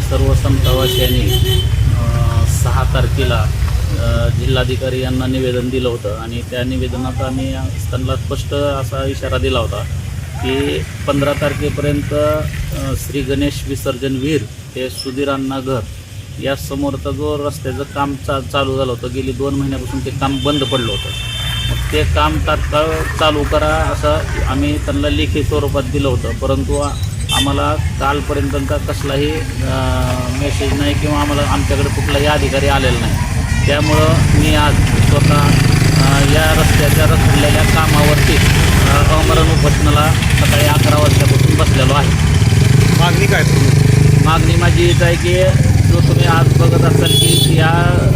सर्व समतावासियांनी 6 तारखेला जिल्हाधिकारी यांना निवेदन दिलं होतं आणि त्या निवेदनात आम्ही त्यांना स्पष्ट असा इशारा दिला होता की 15 तारखेपर्यंत श्री गणेश विसर्जन विहीर हे सुधीरांना घर या समोरचा जो रस्त्याचं काम चालू झालं होतं, गेली 2 महिन्यापासून ते काम बंद पडलं होतं। मग ते काम तात्काळ चालू करा असं आम्ही त्यांना लेखी स्वरूपात दिलं होतं, परंतु आम्हाला कालपर्यंतचा कसलाही मेसेज नाही किंवा आमच्याकडे कुठलाही अधिकारी आलेला नाही। त्यामुळं मी आज स्वतः या रस्त्याच्या रखडलेल्या कामावरती अमरण उपोषणाला सकाळी 11 वाजल्यापासून बसलेलो आहे। मागणी काय? मागणी माझी हीच आहे की जो तुम्ही आज बघत असाल की या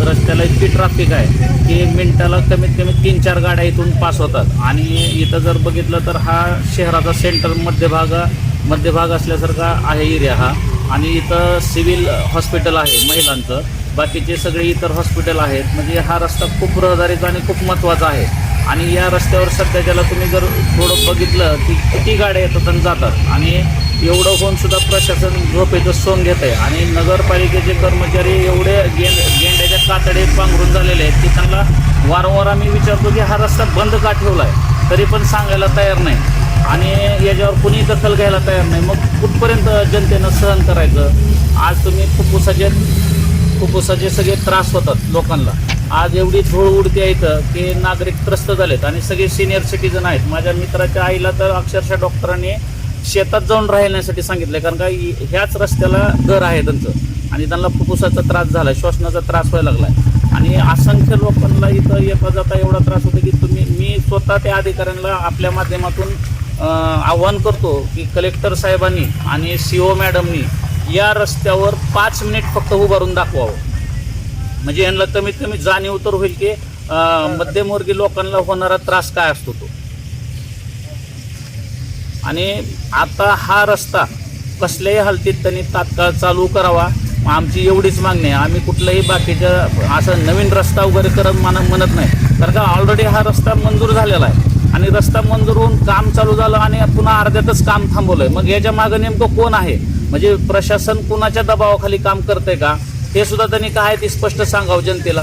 रस्त्याला इतकी ट्रॅफिक आहे की मिनिटाला कमीत कमी 3-4 गाड्या इथून पास होतात आणि इथं जर बघितलं तर हा शहराचा सेंटर मध्यभाग असल्यासारखा आहे एरिया हा, आणि इथं सिव्हिल हॉस्पिटल आहे महिलांचं, बाकीचे सगळे इतर हॉस्पिटल आहेत। म्हणजे हा रस्ता खूप रहदारीचा आणि खूप महत्त्वाचा आहे आणि या रस्त्यावर सध्याच्याला तुम्ही जर थोडं बघितलं की किती गाड्या येतात आणि जातात आणि एवढं होऊन सुद्धा प्रशासन झोपेचं सोंग घेत आहे आणि नगरपालिकेचे कर्मचारी एवढे गेंड्याच्या कातडे पांघरून झालेले आहेत की त्यांना वारंवार आम्ही विचारतो की हा रस्ता बंद का ठेवला आहे, तरी पण सांगायला तयार नाही आणि याच्यावर कुणी दखल घ्यायला तयार नाही। मग कुठपर्यंत जनतेनं सहन करायचं? आज तुम्ही फुफ्फुसाचे सगळे त्रास होतात लोकांना, आज एवढी धूळ उडते इथं की नागरिक त्रस्त झालेत आणि सगळे सिनियर सिटीजन आहेत। माझ्या मित्राच्या आईला तर अक्षरशः डॉक्टरांनी शेतात जाऊन राहण्यासाठी सांगितलं, कारण का ह्याच रस्त्याला घर आहे त्यांचं आणि त्यांना फुफ्फुसाचा त्रास झाला, श्वसनाचा त्रास व्हायला लागला आहे आणि असंख्य लोकांना इथं येता जाता एवढा त्रास होतो की मी स्वतः त्या अधिकाऱ्यांना आपल्या माध्यमातून आव्हान करतो की कलेक्टर साहेबांनी आणि CO मॅडमनी या रस्त्यावर 5 मिनिट फक्त उभारून दाखवावं, म्हणजे यांना कमीत कमी जाणीव तर होईल की मध्यमवर्गीय लोकांना होणारा त्रास काय असतो तो। आणि आता हा रस्ता कसल्याही हालतीत त्यांनी तात्काळ चालू करावा, आमची एवढीच मागणी आहे। आम्ही कुठलंही बाकीच्या असं नवीन रस्ता वगैरे म्हणत नाही, कारण का ऑलरेडी हा रस्ता मंजूर झालेला आहे आणि रस्ता मंजूर होऊन काम चालू झालं आणि पुन्हा अर्ध्यातच काम थांबवलंय। मग याच्या मागं नेमकं कोण आहे, म्हणजे प्रशासन कुणाच्या दबावाखाली काम करतंय का, हे सुद्धा त्यांनी काय ते स्पष्ट सांगावं जनतेला।